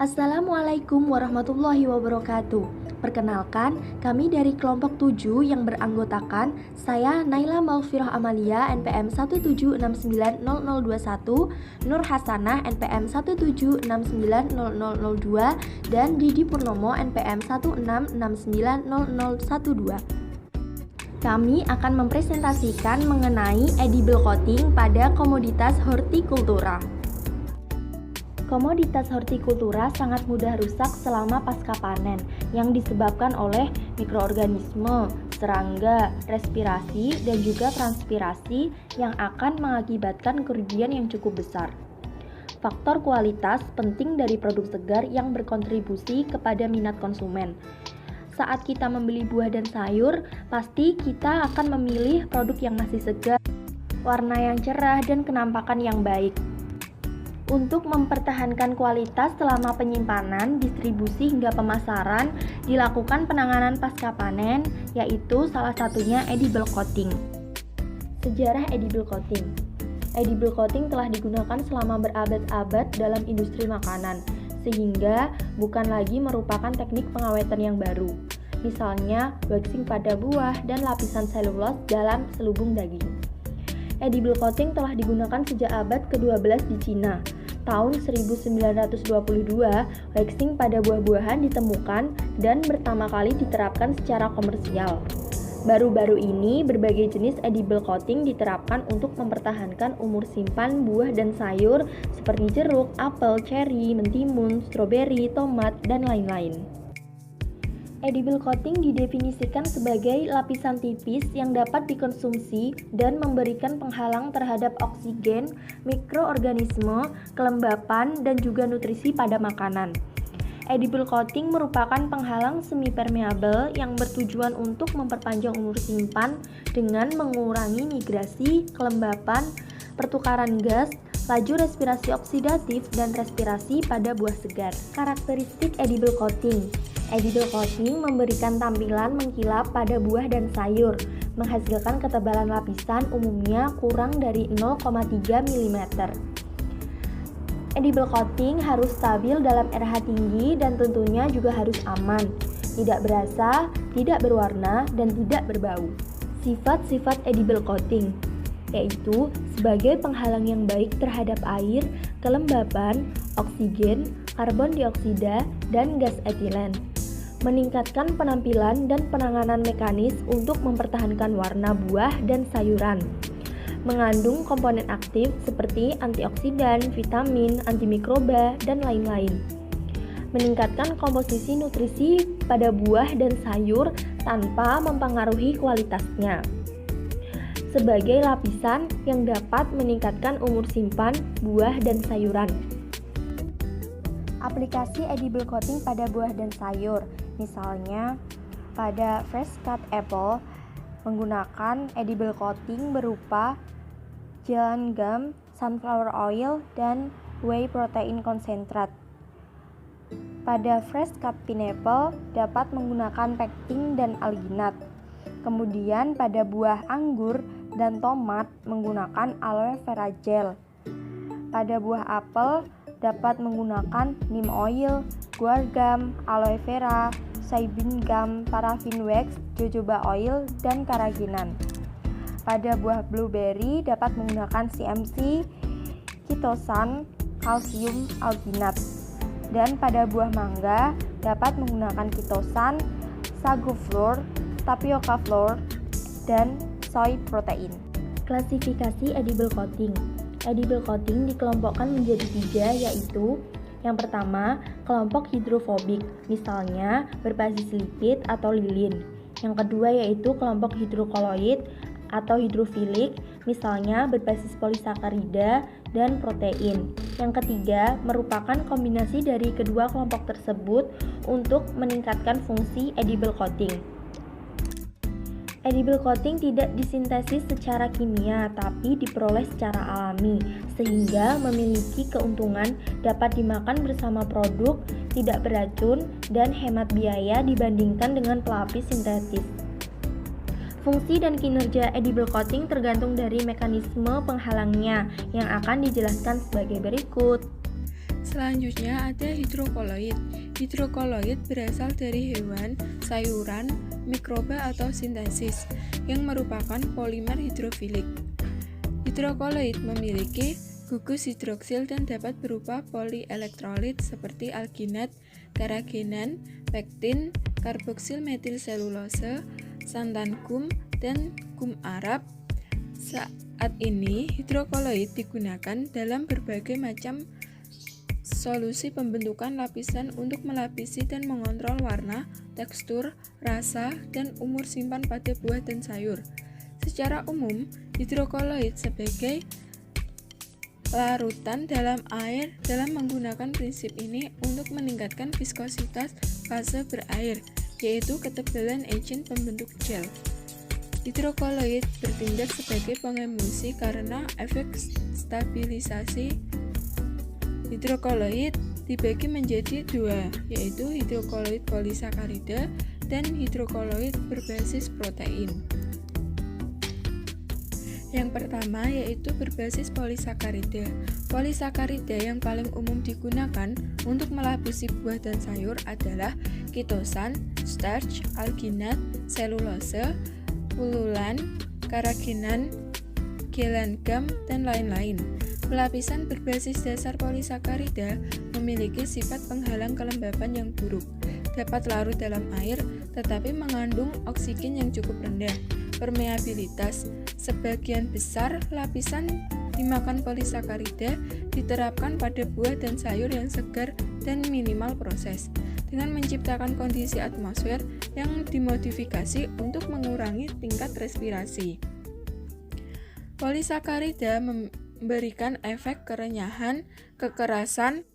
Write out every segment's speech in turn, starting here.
Assalamualaikum warahmatullahi wabarakatuh. Perkenalkan, kami dari kelompok 7 yang beranggotakan saya Naila Maulfirah Amalia NPM 1769021, Nur Hasanah NPM 1769002 dan Didi Purnomo NPM 1669012. Kami akan mempresentasikan mengenai edible coating pada komoditas hortikultura. Komoditas hortikultura sangat mudah rusak selama pasca panen yang disebabkan oleh mikroorganisme, serangga, respirasi, dan juga transpirasi yang akan mengakibatkan kerugian yang cukup besar. Faktor kualitas penting dari produk segar yang berkontribusi kepada minat konsumen. Saat kita membeli buah dan sayur, pasti kita akan memilih produk yang masih segar, warna yang cerah, dan kenampakan yang baik. Untuk mempertahankan kualitas selama penyimpanan, distribusi hingga pemasaran, dilakukan penanganan pasca panen, yaitu salah satunya edible coating. Sejarah edible coating. Edible coating telah digunakan selama berabad-abad dalam industri makanan, sehingga bukan lagi merupakan teknik pengawetan yang baru. Misalnya, waxing pada buah dan lapisan selulose dalam selubung daging. Edible coating telah digunakan sejak abad ke-12 di Cina. Tahun 1922, waxing pada buah-buahan ditemukan dan pertama kali diterapkan secara komersial. Baru-baru ini, berbagai jenis edible coating diterapkan untuk mempertahankan umur simpan buah dan sayur seperti jeruk, apel, ceri, mentimun, stroberi, tomat, dan lain-lain. Edible coating didefinisikan sebagai lapisan tipis yang dapat dikonsumsi dan memberikan penghalang terhadap oksigen, mikroorganisme, kelembapan, dan juga nutrisi pada makanan. Edible coating merupakan penghalang semi-permeable yang bertujuan untuk memperpanjang umur simpan dengan mengurangi migrasi, kelembapan, pertukaran gas, laju respirasi oksidatif, dan respirasi pada buah segar. Karakteristik edible coating. Edible coating memberikan tampilan mengkilap pada buah dan sayur, menghasilkan ketebalan lapisan umumnya kurang dari 0,3 mm. Edible coating harus stabil dalam RH tinggi dan tentunya juga harus aman, tidak berasa, tidak berwarna, dan tidak berbau. Sifat-sifat edible coating yaitu sebagai penghalang yang baik terhadap air, kelembapan, oksigen, karbon dioksida, dan gas etilen. Meningkatkan penampilan dan penanganan mekanis untuk mempertahankan warna buah dan sayuran. Mengandung komponen aktif seperti antioksidan, vitamin, antimikroba, dan lain-lain. Meningkatkan komposisi nutrisi pada buah dan sayur tanpa mempengaruhi kualitasnya. Sebagai lapisan yang dapat meningkatkan umur simpan buah dan sayuran. Aplikasi edible coating pada buah dan sayur, misalnya pada fresh cut apple menggunakan edible coating berupa gelatin gum, sunflower oil, dan whey protein concentrate. Pada fresh cut pineapple dapat menggunakan pektin dan alginat. Kemudian pada buah anggur dan tomat menggunakan aloe vera gel. Pada buah apel dapat menggunakan neem oil, guar gum, aloe vera, soybean gum, paraffin wax, jojoba oil, dan karaginan. Pada buah blueberry dapat menggunakan CMC, chitosan, kalsium alginat. Dan pada buah mangga dapat menggunakan chitosan, sago flour, tapioca flour, dan soy protein. Klasifikasi edible coating. Edible coating dikelompokkan menjadi 3, yaitu yang pertama, kelompok hidrofobik, misalnya berbasis lipid atau lilin. Yang kedua yaitu kelompok hidrokoloid atau hidrofilik, misalnya berbasis polisakarida dan protein. Yang ketiga, merupakan kombinasi dari kedua kelompok tersebut untuk meningkatkan fungsi edible coating. Edible coating tidak disintesis secara kimia, tapi diperoleh secara alami, sehingga memiliki keuntungan dapat dimakan bersama produk, tidak beracun, dan hemat biaya dibandingkan dengan pelapis sintetis. Fungsi dan kinerja edible coating tergantung dari mekanisme penghalangnya yang akan dijelaskan sebagai berikut. Selanjutnya ada hidrokoloid. Hidrokoloid berasal dari hewan, sayuran, mikroba atau sintesis yang merupakan polimer hidrofilik. Hidrokoloid memiliki gugus hidroksil dan dapat berupa polielektrolit seperti alginat, karagenan, pektin, karboksil metil selulose, santan gum, dan gum arab. Saat ini, hidrokoloid digunakan dalam berbagai macam solusi pembentukan lapisan untuk melapisi dan mengontrol warna, tekstur, rasa, dan umur simpan pada buah dan sayur. Secara umum, hidrokoloid sebagai larutan dalam air dalam menggunakan prinsip ini untuk meningkatkan viskositas fase berair, yaitu ketebalan agent pembentuk gel. Hidrokoloid bertindak sebagai pengemulsi karena efek stabilisasi. Hidrokoloid dibagi menjadi dua, yaitu hidrokoloid polisakarida dan hidrokoloid berbasis protein. Yang pertama yaitu berbasis polisakarida. Polisakarida yang paling umum digunakan untuk melapisi buah dan sayur adalah kitosan, starch, alginat, selulose, ululan, karagenan, gelanggang, dan lain-lain. Lapisan berbasis dasar polisakarida memiliki sifat penghalang kelembapan yang buruk, dapat larut dalam air tetapi mengandung oksigen yang cukup rendah. Permeabilitas. Sebagian besar lapisan dimakan polisakarida diterapkan pada buah dan sayur yang segar dan minimal proses, dengan menciptakan kondisi atmosfer yang dimodifikasi untuk mengurangi tingkat respirasi. Polisakarida memberikan efek kerenyahan, kekerasan,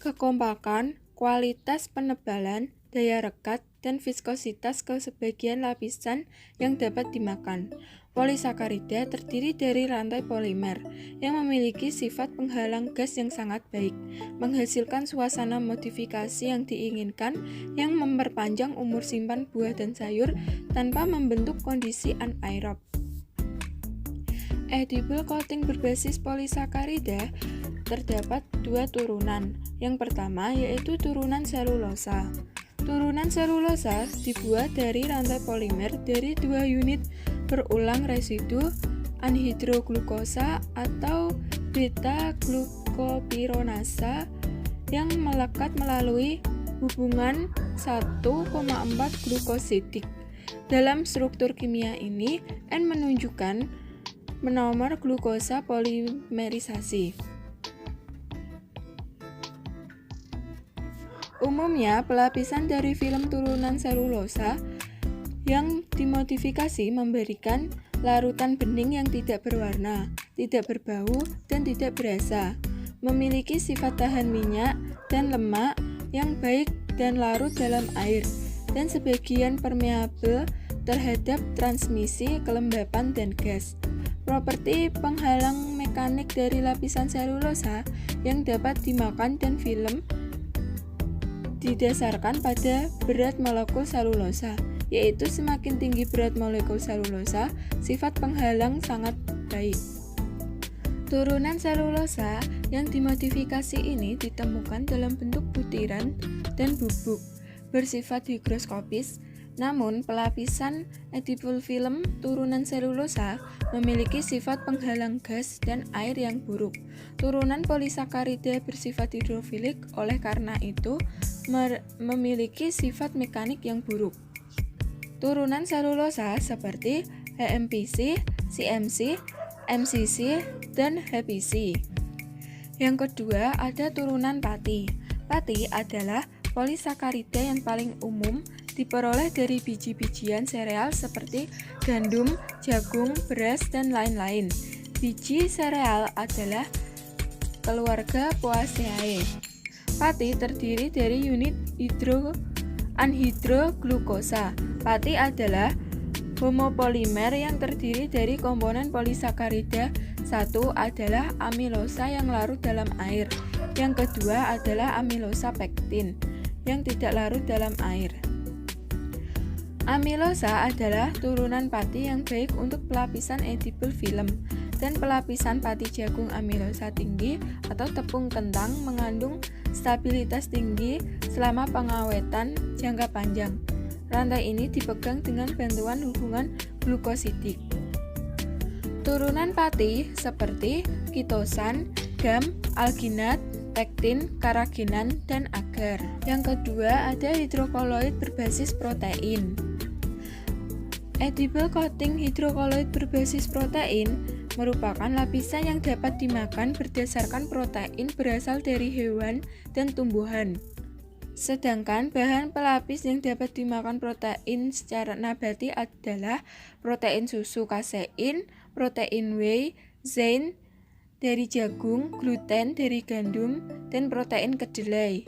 kekompakan, kualitas penebalan, daya rekat, dan viskositas ke sebagian lapisan yang dapat dimakan. Polisakarida terdiri dari rantai polimer yang memiliki sifat penghalang gas yang sangat baik, menghasilkan suasana modifikasi yang diinginkan yang memperpanjang umur simpan buah dan sayur tanpa membentuk kondisi anaerob. Edible coating berbasis polisakarida terdapat dua turunan. Yang pertama yaitu turunan selulosa. Turunan selulosa dibuat dari rantai polimer dari dua unit berulang residu anhidroglukosa atau beta-glukopironasa yang melekat melalui hubungan 1,4 glukosidik. Dalam struktur kimia ini, N menunjukkan menomor glukosa polimerisasi. Umumnya, pelapisan dari film turunan selulosa yang dimodifikasi memberikan larutan bening yang tidak berwarna, tidak berbau, dan tidak berasa, memiliki sifat tahan minyak dan lemak yang baik dan larut dalam air, dan sebagian permeabel terhadap transmisi, kelembapan, dan gas. Properti penghalang mekanik dari lapisan selulosa yang dapat dimakan dan film didasarkan pada berat molekul selulosa, yaitu semakin tinggi berat molekul selulosa, sifat penghalang sangat baik. Turunan selulosa yang dimodifikasi ini ditemukan dalam bentuk butiran dan bubuk, bersifat higroskopis. Namun, pelapisan edible film turunan selulosa memiliki sifat penghalang gas dan air yang buruk. Turunan polisakarida bersifat hidrofilik, oleh karena itu memiliki sifat mekanik yang buruk. Turunan selulosa seperti HMPC, CMC, MCC, dan HPC. Yang kedua ada turunan pati. Pati adalah polisakarida yang paling umum diperoleh dari biji-bijian sereal seperti gandum, jagung, beras, dan lain-lain. Biji sereal adalah keluarga Poaceae. Pati terdiri dari unit anhidroglukosa. Pati adalah homopolimer yang terdiri dari komponen polisakarida. Satu adalah amilosa yang larut dalam air. Yang kedua adalah amilosa pektin yang tidak larut dalam air. Amilosa adalah turunan pati yang baik untuk pelapisan edible film. dan pelapisan pati jagung amilosa tinggi atau tepung kentang mengandung stabilitas tinggi selama pengawetan jangka panjang. Rantai ini dipegang dengan bantuan hubungan glukosidik. Turunan pati seperti kitosan, gam, alginat, pektin, karaginan, dan agar. Yang kedua ada hidrokoloid berbasis protein. Edible coating hidrokoloid berbasis protein merupakan lapisan yang dapat dimakan berdasarkan protein berasal dari hewan dan tumbuhan. Sedangkan bahan pelapis yang dapat dimakan protein secara nabati adalah protein susu kasein, protein whey, zein dari jagung, gluten dari gandum, dan protein kedelai.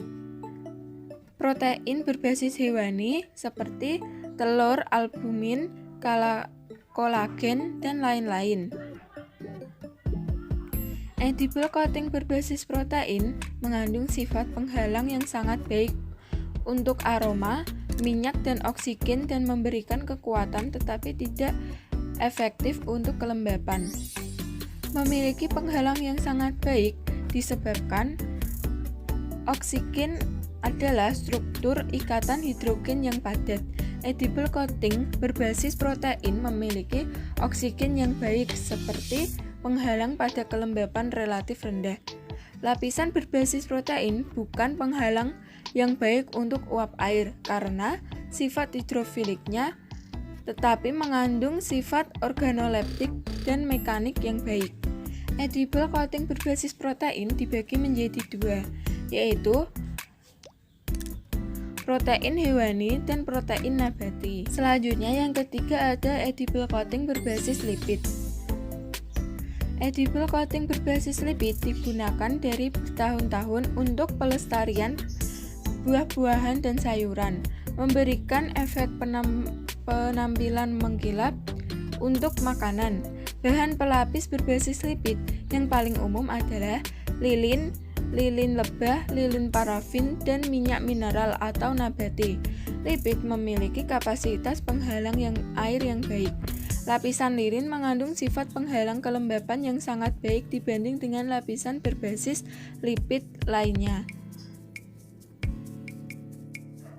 Protein berbasis hewani seperti telur, albumin, kolagen, dan lain-lain. Edible coating berbasis protein mengandung sifat penghalang yang sangat baik untuk aroma, minyak, dan oksigen dan memberikan kekuatan tetapi tidak efektif untuk kelembapan. Memiliki penghalang yang sangat baik disebabkan oksigen adalah struktur ikatan hidrogen yang padat. Edible coating berbasis protein memiliki oksigen yang baik seperti penghalang pada kelembapan relatif rendah. Lapisan berbasis protein bukan penghalang yang baik untuk uap air karena sifat hidrofiliknya, tetapi mengandung sifat organoleptik dan mekanik yang baik. Edible coating berbasis protein dibagi menjadi dua, yaitu protein hewani dan protein nabati. Selanjutnya yang ketiga ada edible coating berbasis lipid. Edible coating berbasis lipid digunakan dari bertahun-tahun untuk pelestarian buah-buahan dan sayuran, memberikan efek penampilan mengkilap untuk makanan. Bahan pelapis berbasis lipid yang paling umum adalah lilin, lilin lebah, lilin parafin, dan minyak mineral atau nabati. Lipid memiliki kapasitas penghalang air yang baik. Lapisan lilin mengandung sifat penghalang kelembapan yang sangat baik dibanding dengan lapisan berbasis lipid lainnya.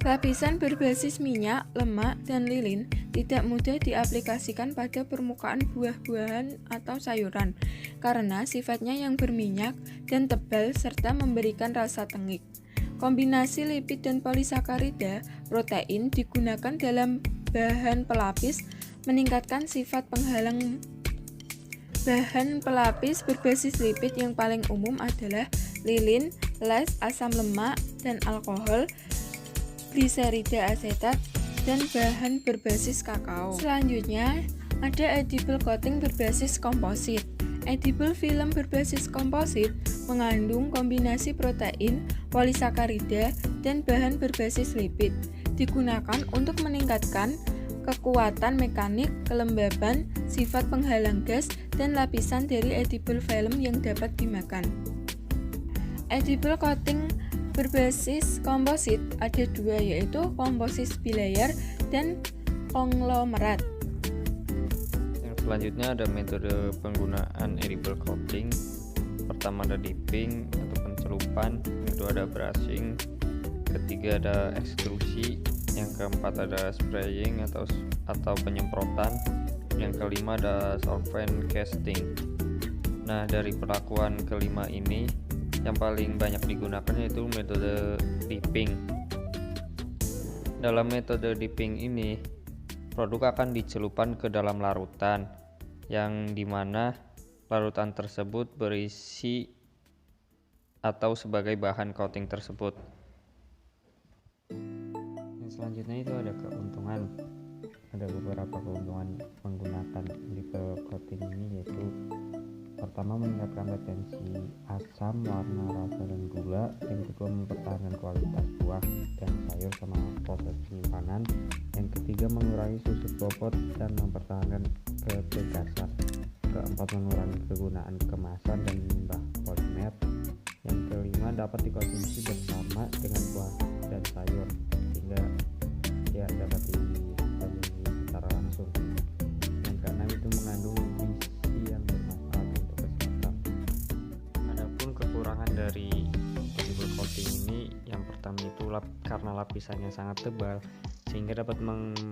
Lapisan berbasis minyak, lemak, dan lilin tidak mudah diaplikasikan pada permukaan buah-buahan atau sayuran karena sifatnya yang berminyak dan tebal serta memberikan rasa tengik. Kombinasi lipid dan polisakarida protein digunakan dalam bahan pelapis meningkatkan sifat penghalang. Bahan pelapis berbasis lipid yang paling umum adalah lilin, les, asam lemak, dan alkohol, gliserida asetat, dan bahan berbasis kakao. Selanjutnya, ada edible coating berbasis komposit. Edible film berbasis komposit mengandung kombinasi protein, polisakarida, dan bahan berbasis lipid. Digunakan untuk meningkatkan kekuatan mekanik, kelembaban, sifat penghalang gas, dan lapisan dari edible film yang dapat dimakan. Edible coating berbasis komposit ada dua, yaitu komposit bilayer dan konglomerat. Yang selanjutnya ada metode penggunaan edible coating. Pertama ada dipping atau pencelupan, yang kedua ada brushing, ketiga ada ekstrusi, yang keempat ada spraying atau penyemprotan, yang kelima ada solvent casting. Nah, dari perlakuan kelima ini yang paling banyak digunakan yaitu metode dipping. Dalam metode dipping ini, produk akan dicelupkan ke dalam larutan yang dimana larutan tersebut berisi atau sebagai bahan coating tersebut. Selanjutnya itu ada keuntungan. Ada beberapa keuntungan menggunakan edible coating ini, yaitu pertama meningkatkan retensi asam, warna, rasa, dan gula. Yang kedua mempertahankan kualitas buah dan sayur sama proses penyimpanan. Yang ketiga mengurangi susut bobot dan mempertahankan ketegasan. Keempat mengurangi kegunaan kemasan dan limbah polimer. Yang kelima dapat dikonsumsi bersama dengan buah dan sayur sehingga dapat dikonsumsi secara langsung. Yang keenam itu mengandung gizi yang bermanfaat dari edible coating ini yang pertama itu karena lapisannya sangat tebal sehingga dapat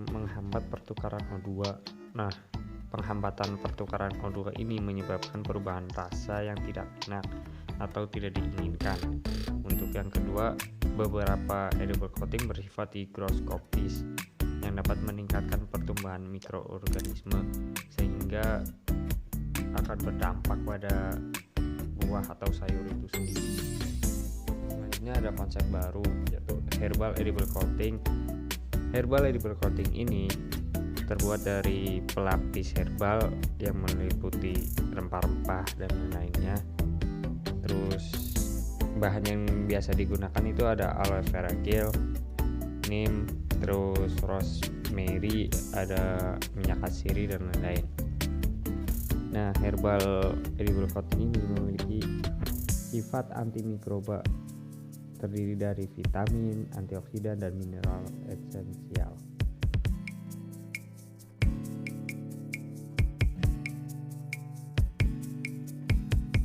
menghambat pertukaran O2. Nah, penghambatan pertukaran O2 ini menyebabkan perubahan rasa yang tidak enak atau tidak diinginkan. Untuk yang kedua, beberapa edible coating bersifat higroskopis yang dapat meningkatkan pertumbuhan mikroorganisme sehingga akan berdampak pada buah atau sayur itu sendiri. Selanjutnya ada konsep baru yaitu herbal edible coating. Herbal edible coating ini terbuat dari pelapis herbal yang meliputi rempah-rempah dan lainnya. Terus bahan yang biasa digunakan itu ada aloe vera gel, neem, terus rosemary, ada minyak kasiri dan lain-lain. Nah, herbal edible coating ini memiliki sifat antimikroba, terdiri dari vitamin, antioksidan, dan mineral esensial.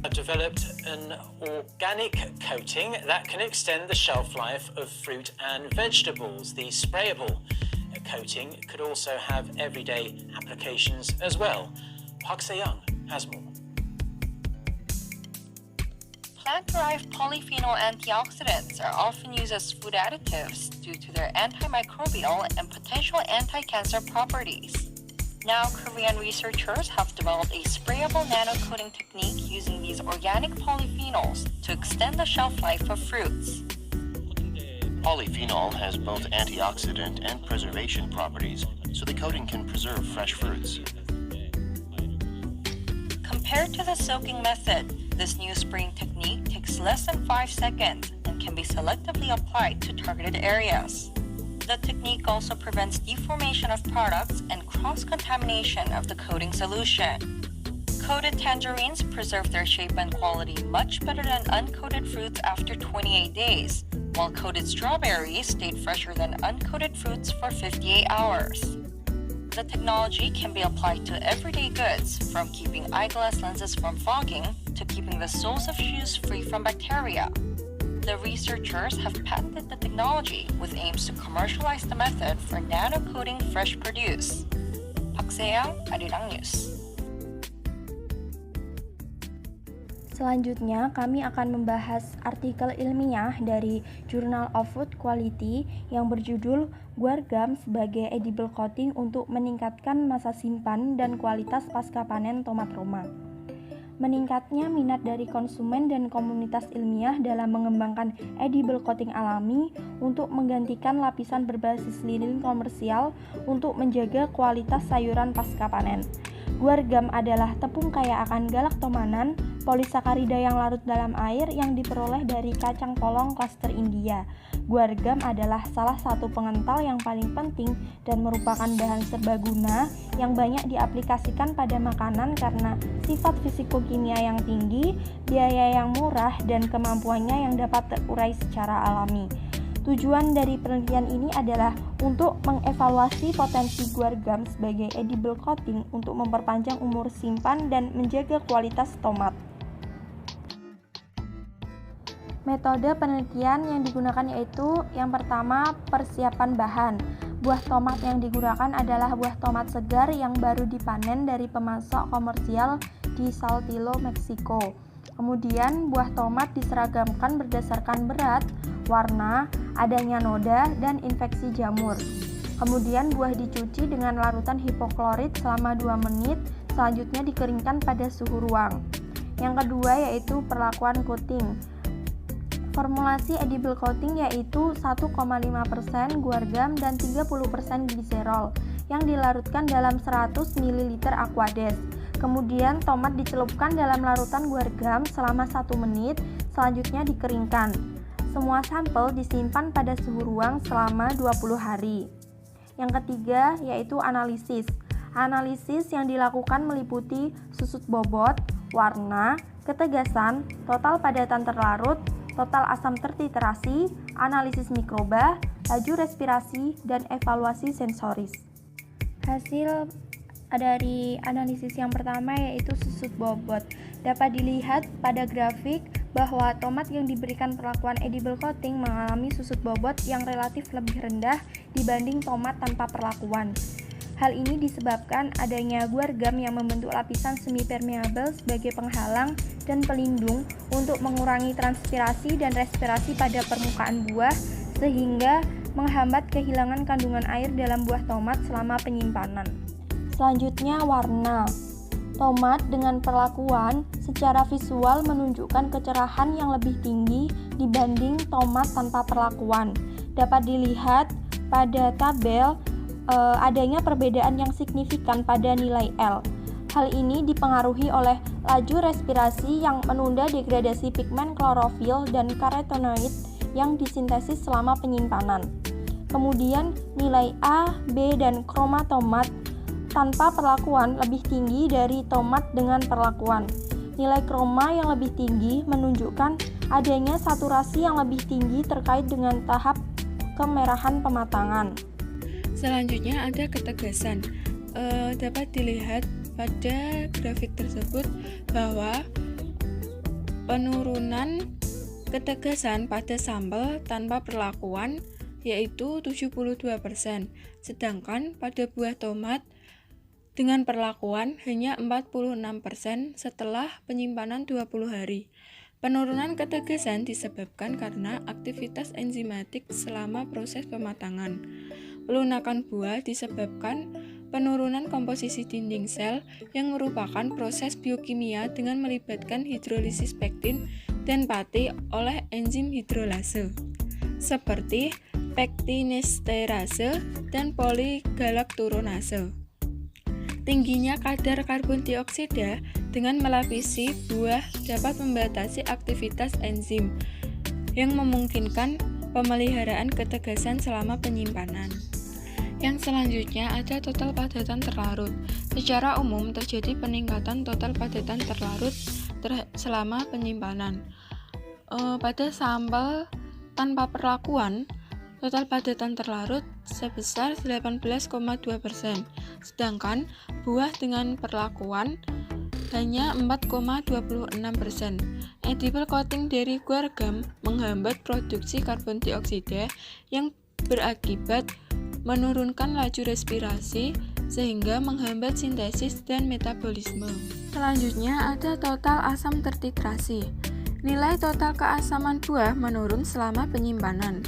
Developed an organic coating that can extend the shelf life of fruit and vegetables. The sprayable coating could also have everyday applications as well. Park Se-young has more. Plant-derived polyphenol antioxidants are often used as food additives due to their antimicrobial and potential anti-cancer properties. Now, Korean researchers have developed a sprayable nanocoating technique using these organic polyphenols to extend the shelf life of fruits. Polyphenol has both antioxidant and preservation properties, so the coating can preserve fresh fruits. Compared to the soaking method, this new spraying technique takes less than 5 seconds and can be selectively applied to targeted areas. The technique also prevents deformation of products and cross-contamination of the coating solution. Coated tangerines preserve their shape and quality much better than uncoated fruits after 28 days, while coated strawberries stayed fresher than uncoated fruits for 58 hours. The technology can be applied to everyday goods, from keeping eyeglass lenses from fogging to keeping the soles of shoes free from bacteria. The researchers have patented the technology with aims to commercialize the method for nano-coating fresh produce. Park Se-young, Arirang News. Selanjutnya, kami akan membahas artikel ilmiah dari Journal of Food Quality yang berjudul Guar Gum sebagai edible coating untuk meningkatkan masa simpan dan kualitas pasca panen tomat Roma. Meningkatnya minat dari konsumen dan komunitas ilmiah dalam mengembangkan edible coating alami untuk menggantikan lapisan berbasis lilin komersial untuk menjaga kualitas sayuran pasca panen. Guar gum adalah tepung kaya akan galaktomanan, polisakarida yang larut dalam air yang diperoleh dari kacang polong klaster India. Guar gum adalah salah satu pengental yang paling penting dan merupakan bahan serbaguna yang banyak diaplikasikan pada makanan karena sifat fisikokimia yang tinggi, biaya yang murah, dan kemampuannya yang dapat terurai secara alami. Tujuan dari penelitian ini adalah untuk mengevaluasi potensi guar gum sebagai edible coating untuk memperpanjang umur simpan dan menjaga kualitas tomat. Metode penelitian yang digunakan yaitu yang pertama, persiapan bahan. Buah tomat yang digunakan adalah buah tomat segar yang baru dipanen dari pemasok komersial di Saltillo, Meksiko. Kemudian buah tomat diseragamkan berdasarkan berat, warna, adanya noda, dan infeksi jamur. Kemudian buah dicuci dengan larutan hipoklorit selama 2 menit, selanjutnya dikeringkan pada suhu ruang. Yang kedua yaitu perlakuan coating. Formulasi edible coating yaitu 1,5% guar gum dan 30% gliserol yang dilarutkan dalam 100 ml Aquades. Kemudian tomat dicelupkan dalam larutan guar gum selama 1 menit, selanjutnya dikeringkan. Semua sampel disimpan pada suhu ruang selama 20 hari. Yang ketiga yaitu analisis. Analisis yang dilakukan meliputi susut bobot, warna, ketegasan, total padatan terlarut, total asam tertiterasi, analisis mikroba, laju respirasi, dan evaluasi sensoris. Hasil dari analisis yang pertama yaitu susut bobot. Dapat dilihat pada grafik bahwa tomat yang diberikan perlakuan edible coating mengalami susut bobot yang relatif lebih rendah dibanding tomat tanpa perlakuan. Hal ini disebabkan adanya guar gum yang membentuk lapisan semi-permeable sebagai penghalang dan pelindung untuk mengurangi transpirasi dan respirasi pada permukaan buah sehingga menghambat kehilangan kandungan air dalam buah tomat selama penyimpanan. Selanjutnya warna. Tomat dengan perlakuan secara visual menunjukkan kecerahan yang lebih tinggi dibanding tomat tanpa perlakuan. Dapat dilihat pada tabel adanya perbedaan yang signifikan pada nilai L. Hal ini dipengaruhi oleh laju respirasi yang menunda degradasi pigmen klorofil dan karotenoid yang disintesis selama penyimpanan. Kemudian nilai A, B, dan kroma tomat tanpa perlakuan lebih tinggi dari tomat dengan perlakuan. Nilai kroma yang lebih tinggi menunjukkan adanya saturasi yang lebih tinggi terkait dengan tahap kemerahan pematangan. Selanjutnya ada ketegasan. Dapat dilihat pada grafik tersebut bahwa penurunan ketegasan pada sampel tanpa perlakuan yaitu 72%, sedangkan pada buah tomat dengan perlakuan hanya 46% setelah penyimpanan 20 hari. Penurunan ketegasan disebabkan karena aktivitas enzimatik selama proses pematangan. Pelunakan buah disebabkan penurunan komposisi dinding sel yang merupakan proses biokimia dengan melibatkan hidrolisis pektin dan pati oleh enzim hidrolase seperti pektinesterase dan poligalakturonase. Tingginya kadar karbon dioksida dengan melapisi buah dapat membatasi aktivitas enzim yang memungkinkan pemeliharaan ketegasan selama penyimpanan. Yang selanjutnya ada total padatan terlarut. Secara umum terjadi peningkatan total padatan terlarut selama penyimpanan. Pada sampel tanpa perlakuan, total padatan terlarut sebesar 18,2%, sedangkan buah dengan perlakuan hanya 4,26%. Edible coating dari guar gum menghambat produksi karbon dioksida yang berakibat menurunkan laju respirasi sehingga menghambat sintesis dan metabolisme. Selanjutnya ada total asam tertitrasi. Nilai total keasaman buah menurun selama penyimpanan.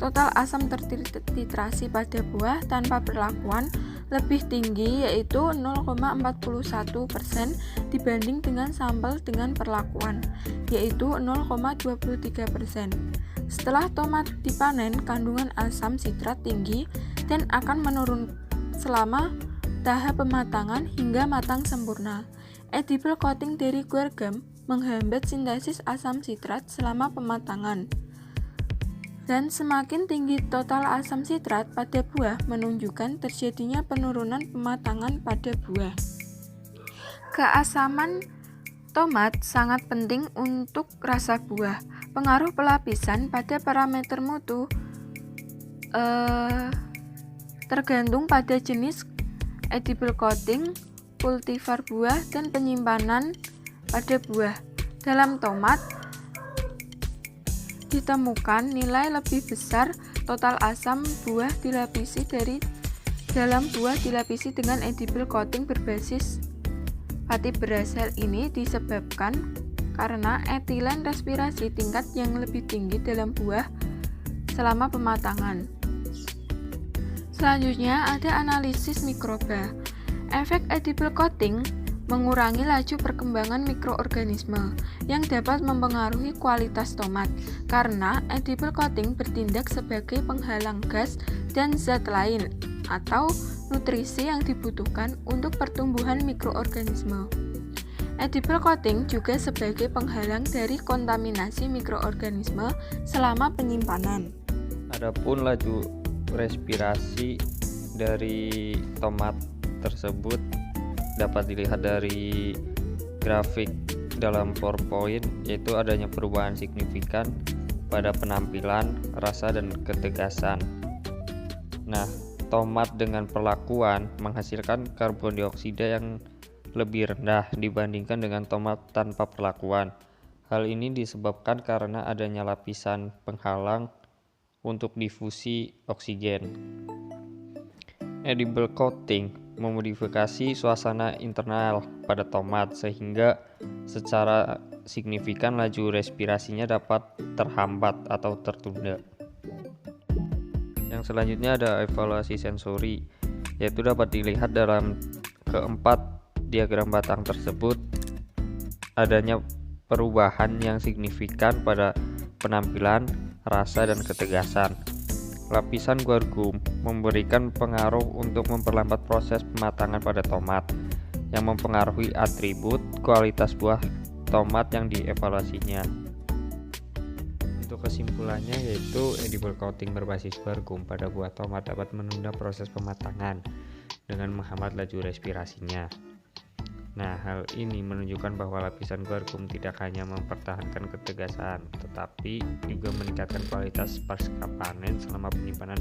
Total asam tertitrasi pada buah tanpa perlakuan lebih tinggi yaitu 0,41% dibanding dengan sampel dengan perlakuan yaitu 0,23%. Setelah tomat dipanen, kandungan asam sitrat tinggi dan akan menurun selama tahap pematangan hingga matang sempurna. Edible coating dari guar gum menghambat sintesis asam sitrat selama pematangan. Dan semakin tinggi total asam sitrat pada buah menunjukkan terjadinya penurunan pematangan pada buah. Keasaman tomat sangat penting untuk rasa buah. Pengaruh pelapisan pada parameter mutu tergantung pada jenis edible coating, kultivar buah, dan penyimpanan pada buah. Dalam tomat ditemukan nilai lebih besar total asam buah dilapisi dari dalam buah dilapisi dengan edible coating berbasis pati beras. Hal ini disebabkan karena etilen respirasi tingkat yang lebih tinggi dalam buah selama pematangan. Selanjutnya ada analisis mikroba. Efek edible coating mengurangi laju perkembangan mikroorganisme yang dapat mempengaruhi kualitas tomat karena edible coating bertindak sebagai penghalang gas dan zat lain atau nutrisi yang dibutuhkan untuk pertumbuhan mikroorganisme. Edible coating juga sebagai penghalang dari kontaminasi mikroorganisme selama penyimpanan. Adapun laju respirasi dari tomat tersebut dapat dilihat dari grafik dalam PowerPoint, yaitu adanya perubahan signifikan pada penampilan, rasa, dan ketegasan. Nah, tomat dengan perlakuan menghasilkan karbon dioksida yang lebih rendah dibandingkan dengan tomat tanpa perlakuan. Hal ini disebabkan karena adanya lapisan penghalang untuk difusi oksigen. Edible coating memodifikasi suasana internal pada tomat sehingga secara signifikan laju respirasinya dapat terhambat atau tertunda. Yang selanjutnya ada evaluasi sensori, yaitu dapat dilihat dalam keempat diagram batang tersebut adanya perubahan yang signifikan pada penampilan, rasa, dan ketegasan. Lapisan guar-gum memberikan pengaruh untuk memperlambat proses pematangan pada tomat, yang mempengaruhi atribut kualitas buah tomat yang dievaluasinya. Untuk kesimpulannya yaitu edible coating berbasis guar-gum pada buah tomat dapat menunda proses pematangan dengan menghambat laju respirasinya. Nah, hal ini menunjukkan bahwa lapisan guar-gum tidak hanya mempertahankan ketegasan, tetapi juga meningkatkan kualitas pasca panen selama penyimpanan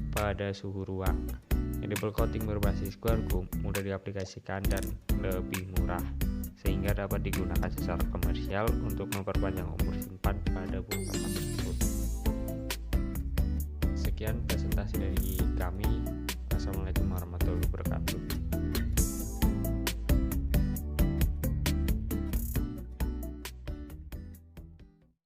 pada suhu ruang. Edible coating berbasis guar-gum mudah diaplikasikan dan lebih murah, sehingga dapat digunakan secara komersial untuk memperpanjang umur simpan pada buah tomat tersebut. Sekian presentasi dari kami. Assalamualaikum warahmatullahi wabarakatuh.